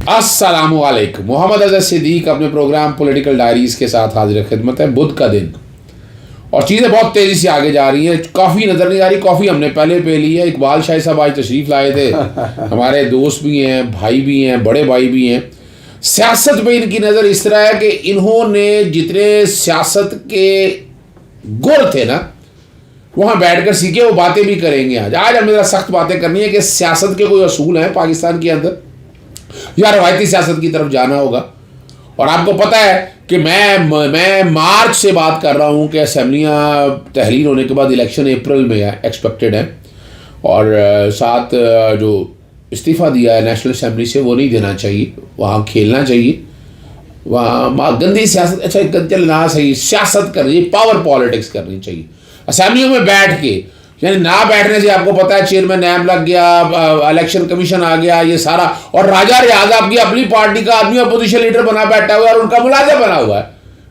السلام علیکم. محمد اظہر صدیق اپنے پروگرام پولیٹیکل ڈائریز کے ساتھ حاضر خدمت ہے. بدھ کا دن اور چیزیں بہت تیزی سے آگے جا رہی ہیں. کافی نظر نہیں آ رہی, کافی ہم نے پہلے پی لی ہے. اقبال شاہی صاحب آج تشریف لائے تھے, ہمارے دوست بھی ہیں, بھائی بھی ہیں, بڑے بھائی بھی ہیں. سیاست پہ ان کی نظر اس طرح ہے کہ انہوں نے جتنے سیاست کے گر تھے نا وہاں بیٹھ کر سیکھے, وہ باتیں بھی کریں گے. آج ہمیں ذرا سخت باتیں کرنی ہے کہ سیاست کے کوئی اصول ہیں پاکستان کے اندر یا روایتی سیاست کی طرف جانا ہوگا. اور آپ کو پتہ ہے کہ میں مارچ سے بات کر رہا ہوں کہ اسمبلیاں تحلیل ہونے کے بعد الیکشن اپریل میں ایکسپیکٹڈ ہے, اور ساتھ جو استعفیٰ دیا ہے نیشنل اسمبلی سے وہ نہیں دینا چاہیے, وہاں کھیلنا چاہیے, وہاں گندی سیاست, اچھا چلنا صحیح سیاست کرنی, پاور پالیٹکس کرنی چاہیے اسمبلیوں میں بیٹھ کے. یعنی نہ بیٹھنے سے آپ کو پتہ ہے چیئرمین نائب لگ گیا, الیکشن کمیشن آ گیا, یہ سارا, اور راجہ ریاض آپ کی اپنی پارٹی کا آدمی اپوزیشن لیڈر بنا بیٹھا ہوا ہے اور ان کا ملازم بنا ہوا ہے.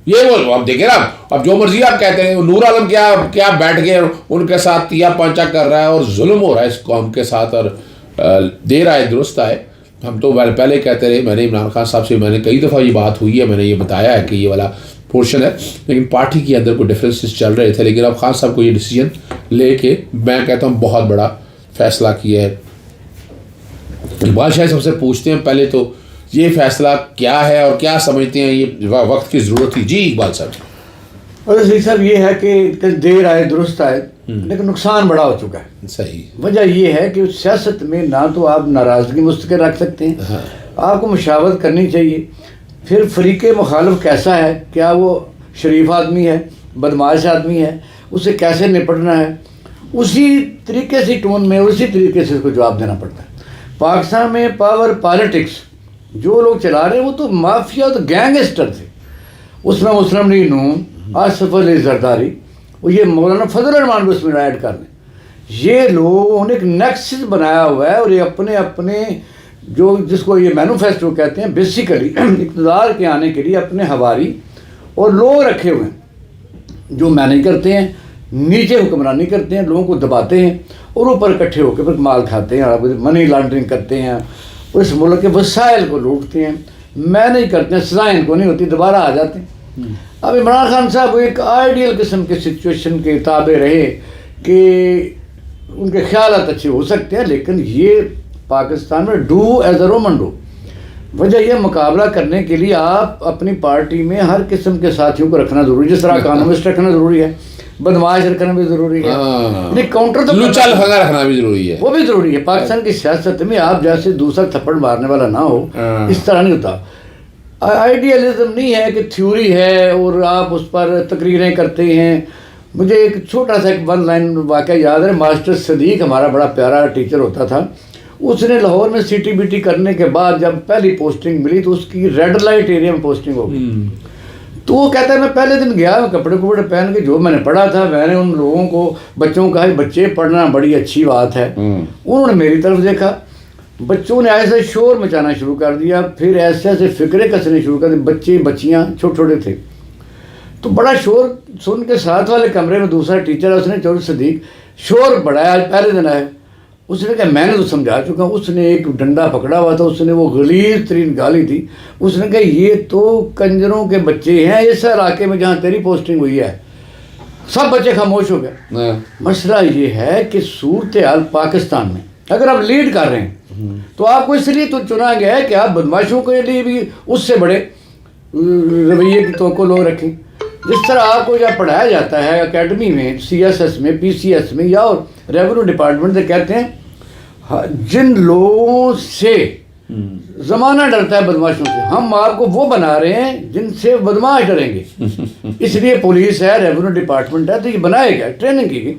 یہ وہ اب دیکھیں نا, اب جو مرضی آپ کہتے ہیں. نور عالم کیا بیٹھ کے ان کے ساتھ تیا پانچا کر رہا ہے اور ظلم ہو رہا ہے اس قوم کے ساتھ, اور دیر آئے درست آئے. ہم تو پہلے کہتے رہے, میں نے عمران خان صاحب سے میں نے کئی دفعہ یہ بات ہوئی ہے, میں نے یہ بتایا ہے کہ یہ والا پورشن ہے, لیکن پارٹی کے اندر کوئی ڈفرینسز چل رہے تھے. لیکن اب خان صاحب کو یہ ڈیسیجن لے کے میں کہتا ہوں بہت بڑا فیصلہ کیا ہے. اقبال شاہی صاحب سے پوچھتے ہیں پہلے تو یہ فیصلہ کیا ہے اور کیا سمجھتے ہیں یہ وقت کی ضرورت تھی. جی اقبال صاحب. اور صاحب یہ ہے کہ دیر آئے درست آئے, لیکن نقصان بڑا ہو چکا ہے. صحیح. وجہ یہ ہے کہ سیاست میں نہ تو آپ ناراضگی مستقل رکھ سکتے ہیں, آپ کو مشاورت کرنی چاہیے. پھر فریق مخالف کیسا ہے, کیا وہ شریف آدمی ہے, بدماش آدمی ہے, اسے کیسے نپٹنا ہے, اسی طریقے سے ٹون میں اسی طریقے سے اس کو جواب دینا پڑتا ہے. پاکستان میں پاور پالیٹکس جو لوگ چلا رہے ہیں وہ تو مافیا تو گینگسٹر تھے. اس میں مسلم لیگ نون, آصف علی زرداری, وہ یہ مولانا فضل الرحمان بھی اس میں ایڈ کر لیں. یہ لوگوں نے ایک نیکسس بنایا ہوا ہے, اور یہ اپنے جو جس کو یہ مینوفیسٹو کہتے ہیں, بیسیکلی اقتدار کے آنے کے لیے اپنے ہواری اور لوگ رکھے ہوئے ہیں جو مینیج کرتے ہیں, نیچے حکمرانی کرتے ہیں, لوگوں کو دباتے ہیں, اور اوپر اکٹھے ہو کے پھر مال کھاتے ہیں, اور منی لانڈرنگ کرتے ہیں, اور اس ملک کے وسائل کو لوٹتے ہیں, مینیج کرتے ہیں, سزائیں کو نہیں ہوتی, دوبارہ آ جاتے ہیں. اب عمران خان صاحب ایک آئیڈیل قسم کے سچویشن کے تابع رہے کہ ان کے خیالات اچھے ہو سکتے ہیں, لیکن یہ پاکستان میں do as a Roman do. وجہ یہ مقابلہ کرنے کے لیے آپ اپنی پارٹی میں ہر قسم کے ساتھیوں کو رکھنا ضروری ہے, جس طرح اکانومسٹ رکھنا ضروری ہے, بدماش رکھنا بھی ضروری ہے, یعنی کاؤنٹر تو رکھنا بھی ضروری ہے, وہ بھی ضروری ہے. پاکستان کی سیاست میں آپ جیسے دوسرا تھپڑ مارنے والا نہ ہو, اس طرح نہیں ہوتا. آئیڈیالزم نہیں ہے کہ تھیوری ہے اور آپ اس پر تقریریں کرتے ہیں. مجھے ایک چھوٹا سا ایک 1 لائن واقعہ یاد ہے. ماسٹر صدیق ہمارا بڑا پیارا ٹیچر ہوتا تھا, اس نے لاہور میں CTBT کرنے کے بعد جب پہلی پوسٹنگ ملی تو اس کی ریڈ لائٹ ایریا میں پوسٹنگ ہو گئی. تو وہ کہتا ہے میں پہلے دن گیا, کپڑے پہن کے جو میں نے پڑھا تھا, میں نے ان لوگوں کو بچوں کو کہا بچے پڑھنا بڑی اچھی بات ہے. انہوں نے میری طرف دیکھا, بچوں نے ایسے شور مچانا شروع کر دیا, پھر ایسے فکرے کسنے شروع کر دی. بچے بچیاں چھوٹے چھوٹے تھے, تو بڑا شور سن کے ساتھ والے کمرے میں دوسرا ٹیچر ہے, اس نے چودھری صدیق شور بڑھایا, آج پہلے دن آئے. اس نے کہا میں نے تو سمجھا چکا ہوں. اس نے ایک ڈنڈا پکڑا ہوا تھا, اس نے وہ غلیظ ترین گالی تھی. اس نے کہا یہ تو کنجروں کے بچے ہیں اس علاقے میں جہاں تیری پوسٹنگ ہوئی ہے. سب بچے خاموش ہو گئے. مسئلہ یہ ہے کہ صورتحال پاکستان میں اگر آپ لیڈ کر رہے ہیں تو آپ کو اس لیے تو چنا گیا ہے کہ آپ بدماشوں کے لیے بھی اس سے بڑے رویے کی توقع لوگ رکھیں. جس طرح آپ کو جب پڑھایا جاتا ہے اکیڈمی میں, CSS میں, PCS میں یا اور ریونیو ڈپارٹمنٹ سے, کہتے ہیں جن لوگوں سے زمانہ ڈرتا ہے بدماشوں سے, ہم آپ کو وہ بنا رہے ہیں جن سے بدماش ڈریں گے. اس لیے پولیس ہے, ریونیو ڈپارٹمنٹ ہے, تو یہ بنایا گیا, ٹریننگ کی گئی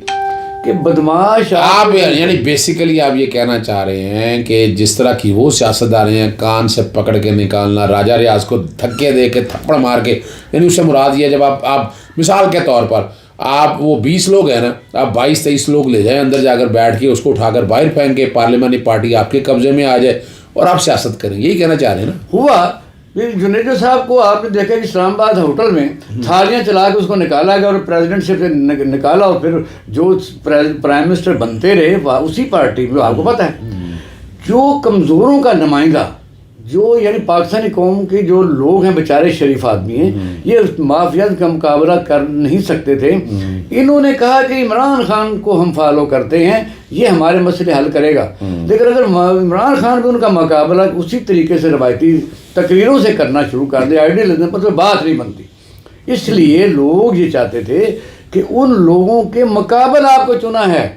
کہ بدماش آپ یعنی بیسیکلی آپ یہ کہنا چاہ رہے ہیں کہ جس طرح کی وہ سیاستدار ہیں کان سے پکڑ کے نکالنا, راجہ ریاض کو دھکے دے کے تھپڑ مار کے, یعنی اس سے مراد یہ ہے جب آپ مثال کے طور پر آپ وہ 20 لوگ ہیں نا, آپ 22-23 لوگ لے جائیں اندر جا کر بیٹھ کے, اس کو اٹھا کر باہر پھینک کے پارلیمانی پارٹی آپ کے قبضے میں آ جائے اور آپ سیاست کریں, یہی کہنا چاہ رہے ہیں نا. ہوا جنیجو صاحب کو آپ نے دیکھا کہ اسلام آباد ہوٹل میں تھالیاں چلا کے اس کو نکالا گیا, اور پریزیڈنٹ سے پھر نکالا, اور پھر جو پرائم منسٹر بنتے رہے اسی پارٹی میں. آپ کو پتہ ہے جو کمزوروں کا نمائندہ جو یعنی پاکستانی قوم کے جو لوگ ہیں بیچارے شریف آدمی ہیں، یہ مافیات کا مقابلہ کر نہیں سکتے تھے، انہوں نے کہا کہ عمران خان کو ہم فالو کرتے ہیں، یہ ہمارے مسئلے حل کرے گا. لیکن اگر عمران خان بھی ان کا مقابلہ اسی طریقے سے روایتی تقریروں سے کرنا شروع کر دے، آئیڈیلزم پر تو بات نہیں بنتی. اس لیے لوگ یہ چاہتے تھے کہ ان لوگوں کے مقابل آپ کو چنا ہے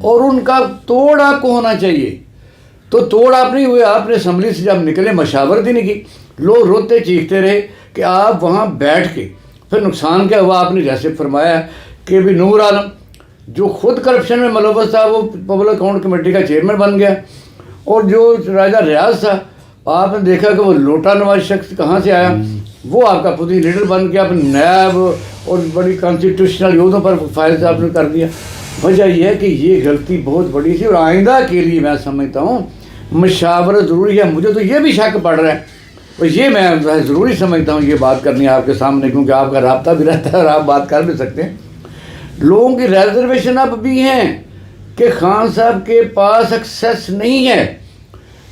اور ان کا توڑ آپ کو ہونا چاہیے. تو توڑ آپ نہیں ہوئے. آپ نے اسمبلی سے جب نکلے مشاورت ہی نہیں کی، لوگ روتے چیختے رہے کہ آپ وہاں بیٹھ کے پھر نقصان کیا ہوا. آپ نے جیسے فرمایا کہ بھی نور عالم جو خود کرپشن میں ملوث تھا وہ پبلک اکاؤنٹ کمیٹی کا چیئرمین بن گیا، اور جو راجہ ریاض تھا آپ نے دیکھا کہ وہ لوٹا نواز شخص کہاں سے آیا، وہ آپ کا خود ہی لیڈر بن کے اپنے نیب اور بڑی کانسٹیٹیوشنل عہدوں پر فائز آپ نے کر دیا. وجہ یہ ہے کہ یہ غلطی بہت بڑی تھی، اور آئندہ کے لیے میں سمجھتا ہوں مشاورت ضروری ہے. مجھے تو یہ بھی شک پڑ رہا ہے، اور یہ میں ضروری سمجھتا ہوں یہ بات کرنی آپ کے سامنے، کیونکہ آپ کا رابطہ بھی رہتا ہے اور آپ بات کر بھی سکتے ہیں. لوگوں کی ریزرویشن اب بھی ہیں کہ خان صاحب کے پاس ایکسیس نہیں ہے.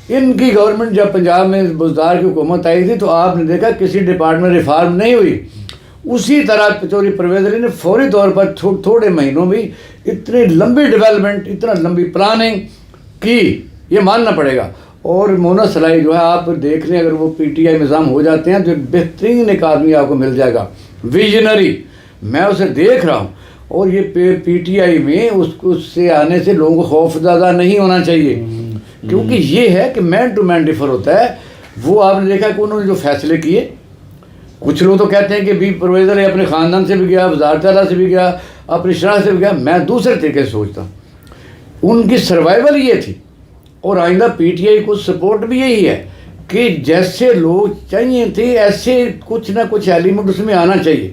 ان کی گورنمنٹ جب پنجاب میں بزدار کی حکومت آئی تھی تو آپ نے دیکھا کسی ڈپارٹمنٹ ریفارم نہیں ہوئی. اسی طرح چودھری پرویز علی نے فوری طور پر تھوڑے مہینوں میں اتنی لمبی ڈیولپمنٹ، اتنا لمبی پلاننگ کی، یہ ماننا پڑے گا. اور مونا صلاحی جو ہے آپ دیکھ لیں، اگر وہ پی ٹی آئی نظام ہو جاتے ہیں تو بہترین ایک آدمی آپ کو مل جائے گا، ویژنری. میں اسے دیکھ رہا ہوں، اور یہ پی ٹی آئی میں اس سے آنے سے لوگوں کو خوف زیادہ نہیں ہونا چاہیے، کیونکہ یہ ہے کہ مین ٹو مین ڈفر ہوتا ہے. وہ آپ نے دیکھا کہ انہوں نے جو فیصلے کیے، کچھ لوگ تو کہتے ہیں کہ بھی پرویز علی اپنے خاندان سے بھی گیا، وزارت اعلیٰ سے بھی گیا، اپنی شرح سے بھی گیا. میں دوسرے طریقے سے سوچتا ہوں ان کی سروائیول یہ تھی، اور آئندہ پی ٹی آئی کو سپورٹ بھی یہی ہے کہ جیسے لوگ چاہیے تھے ایسے کچھ نہ کچھ ایلیمنٹ اس میں آنا چاہیے.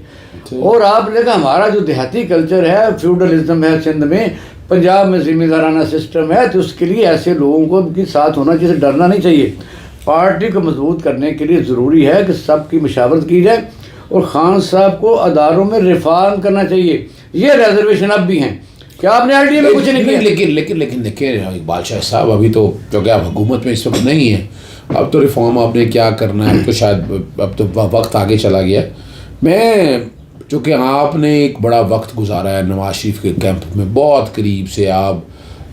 اور آپ نے کہا ہمارا جو دیہاتی کلچر ہے، فیوڈلزم ہے سندھ میں، پنجاب میں ذمہ دارانہ سسٹم ہے، تو اس کے لیے ایسے لوگوں کو بھی ساتھ ہونا چاہیے، ڈرنا نہیں چاہیے. پارٹی کو مضبوط کرنے کے لیے ضروری ہے کہ سب کی مشاورت کی جائے، اور خان صاحب کو اداروں میں ریفارم کرنا چاہیے. یہ ریزرویشن اب بھی ہیں کہ آپ نے آر ڈی اے میں کچھ نہیں کیا. لیکن دیکھیں اقبال شاہ صاحب، ابھی تو چونکہ آپ حکومت میں اس وقت نہیں ہیں، اب تو ریفارم آپ نے کیا کرنا ہے، اب تو شاید اب تو وقت آگے چلا گیا. میں چونکہ آپ نے ایک بڑا وقت گزارا ہے نواز شریف کے کیمپ میں، بہت قریب سے آپ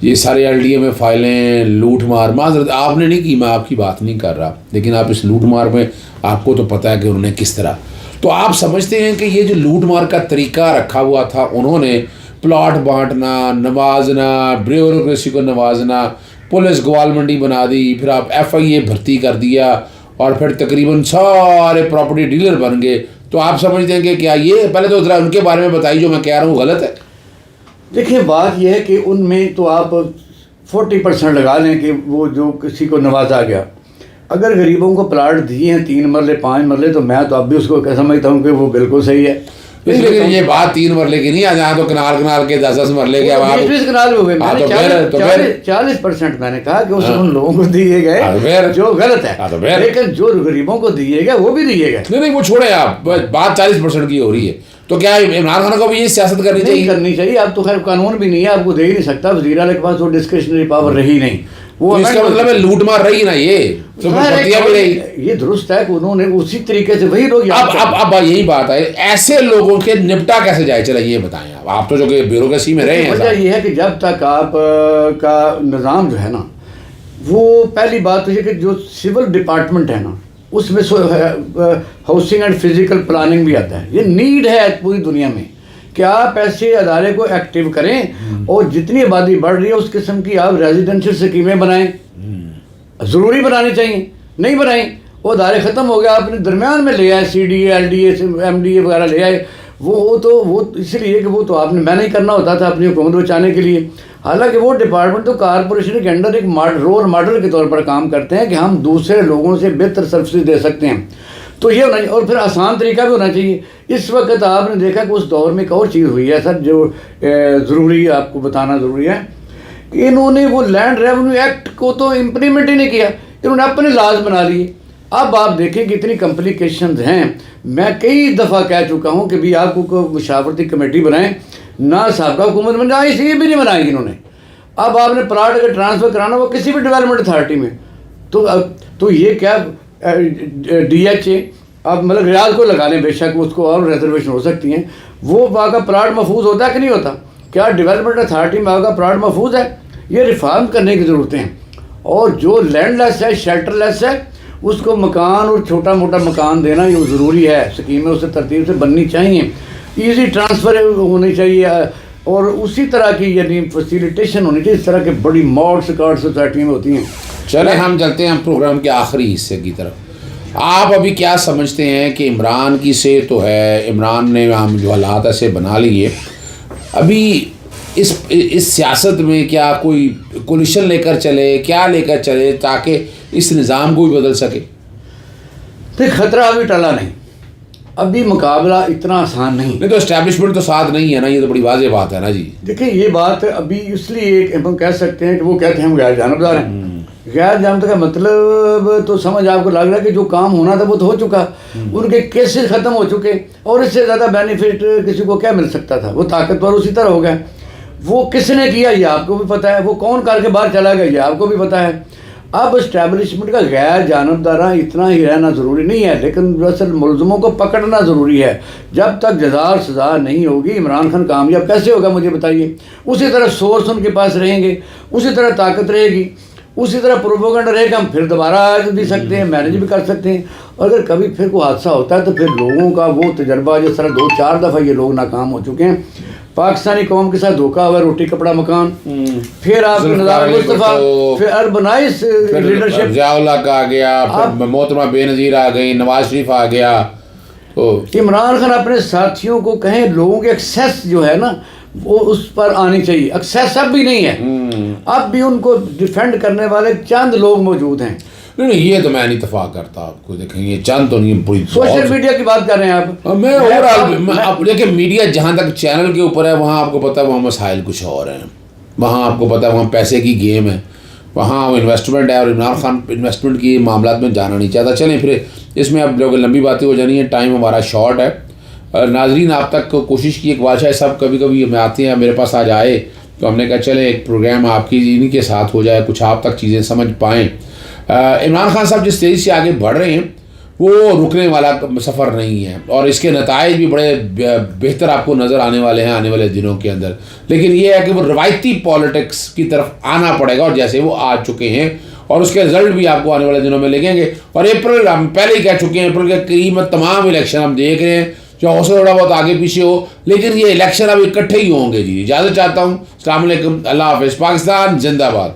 یہ سارے ایل ڈی اے میں فائلیں لوٹ مار، معذرت آپ نے نہیں کی، میں آپ کی بات نہیں کر رہا، لیکن آپ اس لوٹ مار میں آپ کو تو پتہ ہے کہ انہوں نے کس طرح، تو آپ سمجھتے ہیں کہ یہ جو لوٹ مار کا طریقہ رکھا ہوا تھا، انہوں نے پلاٹ بانٹنا، نوازنا، بیوروکریسی کو نوازنا، پولیس گوال منڈی بنا دی، پھر آپ ایف آئی اے بھرتی کر دیا، اور پھر تقریباً سارے پراپرٹی ڈیلر بن گئے. تو آپ سمجھتے ہیں کہ کیا یہ، پہلے تو ذرا ان کے بارے میں بتائیے جو میں کہہ رہا ہوں غلط ہے؟ دیکھیں بات یہ ہے کہ ان میں تو آپ 40% لگا لیں کہ وہ جو کسی کو نوازا گیا. اگر غریبوں کو پلاٹ دیے ہیں 3 مرلے 5 مرلے، تو میں تو اب بھی اس کو سمجھتا ہوں کہ وہ بالکل صحیح ہے. لیکن یہ بات 3 مرلے کی نہیں ہے، جہاں تو کنال کے 10 مرلے کے 40% میں نے کہا کہ اس ان لوگوں کو دیے گئے جو غلط ہے، لیکن جو غریبوں کو دیے گئے وہ بھی دیے گئے. نہیں وہ چھوڑیں آپ، بات 40% کی ہو رہی ہے. تو کیا عمران خان کو بھی یہ سیاست کرنی چاہیے؟ اب تو خیر قانون بھی نہیں ہے، آپ کو دے ہی نہیں سکتا، وزیر اعلیٰ کے پاس وہ ڈسکریشنری پاور رہی نہیں. وہ اس کا مطلب ہے لوٹ مار رہی نا، یہ یہ درست ہے کہ انہوں نے اسی طریقے سے وہی لوگ. اب یہی بات ہے، ایسے لوگوں کے نپٹا کیسے جائے؟ چلے یہ بتائیں آپ تو جو کہ بیوروکریسی میں رہے ہیں. وجہ یہ ہے کہ جب تک آپ کا نظام جو ہے نا، وہ پہلی بات تو یہ کہ جو سول ڈپارٹمنٹ ہے نا، اس میں ہاؤسنگ اینڈ فزیکل پلاننگ بھی آتا ہے. یہ نیڈ ہے پوری دنیا میں کہ آپ ایسے ادارے کو ایکٹیو کریں، اور جتنی آبادی بڑھ رہی ہے اس قسم کی آپ ریزیڈنشل سکیمیں بنائیں. ضروری بنانی چاہیے، نہیں بنائیں وہ ادارے ختم ہو گیا. آپ نے درمیان میں لے آئے C D A, L D A, M D A وغیرہ لے آئے. وہ اس لیے کہ وہ تو آپ نے میں نہیں کرنا ہوتا تھا اپنی حکومت بچانے کے لیے. حالانکہ وہ ڈپارٹمنٹ تو کارپوریشن کے انڈر ایک رول ماڈل کے طور پر کام کرتے ہیں کہ ہم دوسرے لوگوں سے بہتر سروسز دے سکتے ہیں. تو یہ ہونا چاہیے، اور پھر آسان طریقہ بھی ہونا چاہیے. اس وقت آپ نے دیکھا کہ اس دور میں ایک اور چیز ہوئی ہے سر، جو ضروری آپ کو بتانا ضروری ہے کہ انہوں نے وہ لینڈ ریونیو ایکٹ کو تو امپلیمنٹ ہی نہیں کیا، انہوں نے اپنے لاز بنا لیے. اب آپ دیکھیں کہ اتنی کمپلیکیشنز ہیں. میں کئی دفعہ کہہ چکا ہوں کہ بھی آپ کو مشاورتی کمیٹی بنائیں، نہ سابقہ حکومت میں، نہ اسی بھی نہیں بنائی انہوں نے. اب آپ نے پلاٹ اگر ٹرانسفر کرانا وہ کسی بھی ڈیولپمنٹ اتھارٹی میں، تو یہ کیا DHA آپ مطلب ریاض کو لگا لیں، بے شک اس کو اور ریزرویشن ہو سکتی ہیں، وہ وہاں کا پلاٹ محفوظ ہوتا ہے کہ نہیں ہوتا؟ کیا ڈیولپمنٹ اتھارٹی میں وہاں کا پلاٹ محفوظ ہے؟ یہ ریفارم کرنے کی ضرورتیں ہیں. اور جو لینڈ لیس ہے، شیلٹر لیس ہے، اس کو مکان اور چھوٹا موٹا مکان دینا یہ ضروری ہے. اسکیمیں اس سے ترتیب سے بننی چاہیے، ایزی ٹرانسفر ہونی چاہیے، اور اسی طرح کی یعنی فیسیلیٹیشن ہونی چاہیے اس طرح کی بڑی ماڈ سکارڈ سوسائٹی میں ہوتی ہیں. چلیں ہم چلتے ہیں پروگرام کے آخری حصے کی طرف. آپ ابھی کیا سمجھتے ہیں کہ عمران کی سے تو ہے، عمران نے ہم جو حالات ایسے بنا لیے، ابھی اس سیاست میں کیا کوئی کولیشن لے کر چلے، کیا لے کر چلے تاکہ اس نظام کو بھی بدل سکے؟ تو خطرہ ابھی ٹلا نہیں، ابھی مقابلہ اتنا آسان نہیں. تو اسٹیبلشمنٹ تو ساتھ نہیں ہے نا، یہ تو بڑی واضح بات ہے نا جی. دیکھیں یہ بات ابھی اس لیے ہم کہہ سکتے ہیں کہ وہ کہتے ہیں ہم غیر جانبدار ہیں. غیر جانبدار کا مطلب تو سمجھ آپ کو لگ رہا ہے کہ جو کام ہونا تھا وہ تو ہو چکا، ان کے کیسز ختم ہو چکے، اور اس سے زیادہ بینیفٹ کسی کو کیا مل سکتا تھا؟ وہ طاقتور اسی طرح ہو گئے. وہ کس نے کیا یہ آپ کو بھی پتہ ہے، وہ کون کر کے باہر چلا گیا یہ آپ کو بھی پتہ ہے. اب اسٹیبلشمنٹ کا غیر جانبدارہ اتنا ہی رہنا ضروری نہیں ہے، لیکن دراصل ملزموں کو پکڑنا ضروری ہے. جب تک جزا اور سزا نہیں ہوگی عمران خان کامیاب کیسے ہوگا مجھے بتائیے؟ اسی طرح سورس ان کے پاس رہیں گے، اسی طرح طاقت رہے گی، اسی طرح پروپیگنڈا رہے گا، ہم پھر دوبارہ بھی سکتے ہیں، مینیج بھی کر سکتے ہیں. اور اگر کبھی پھر کوئی حادثہ ہوتا ہے تو پھر لوگوں کا وہ تجربہ جس طرح 2-4 دفعہ یہ لوگ ناکام ہو چکے ہیں. پاکستانی قوم کے ساتھ دھوکہ ہوا، روٹی کپڑا مکان، پھر آپ نظام مصطفیٰ، پھر اربنائز لیڈرشپ، ضیاء اللہ کا آ گیا، پھر محترمہ بے نظیر آ گئی، نواز شریف آ گیا. عمران خان اپنے ساتھیوں کو کہیں لوگوں کے ایکسیس جو ہے نا وہ اس پر آنی چاہیے. ایکسیس اب بھی نہیں ہے، اب بھی ان کو ڈیفینڈ کرنے والے چند لوگ موجود ہیں. نہیں یہ تو میں نہیں اتفاق کرتا. آپ کو دیکھیں یہ چند تو نہیں، پوری سوشل میڈیا کی بات کر رہے ہیں آپ. میں اوورآل دیکھیں میڈیا جہاں تک چینل کے اوپر ہے وہاں آپ کو پتہ ہے وہاں مسائل کچھ اور ہیں، وہاں آپ کو پتہ ہے وہاں پیسے کی گیم ہے، وہاں انویسٹمنٹ ہے، اور عمران خان انویسٹمنٹ کی معاملات میں جانا نہیں چاہتا. چلیں پھر اس میں اب لوگ لمبی باتیں ہو جانی ہیں، ٹائم ہمارا شارٹ ہے. ناظرین آپ تک کوشش کی، اقبال شاہ صاحب کبھی کبھی ہمیں آتے ہیں، میرے پاس آج آئے تو ہم نے کہا چلیں ایک پروگرام آپ کی انہی کے ساتھ ہو جائے، کچھ آپ تک چیزیں سمجھ پائیں. عمران خان صاحب جس تیزی سے آگے بڑھ رہے ہیں وہ رکنے والا سفر نہیں ہے، اور اس کے نتائج بھی بڑے بہتر آپ کو نظر آنے والے ہیں آنے والے دنوں کے اندر. لیکن یہ ہے کہ وہ روایتی پالیٹکس کی طرف آنا پڑے گا، اور جیسے وہ آ چکے ہیں، اور اس کے رزلٹ بھی آپ کو آنے والے دنوں میں لگیں گے. اور اپریل ہم پہلے ہی کہہ چکے ہیں، اپریل کے قریب میں تمام الیکشن ہم دیکھ رہے ہیں، جو حوصلہ تھوڑا بہت آگے پیچھے ہو لیکن یہ الیکشن اب اکٹھے ہی ہوں گے. جی اجازت چاہتا ہوں، السلام علیکم، اللہ حافظ. پاکستان زندہ باد.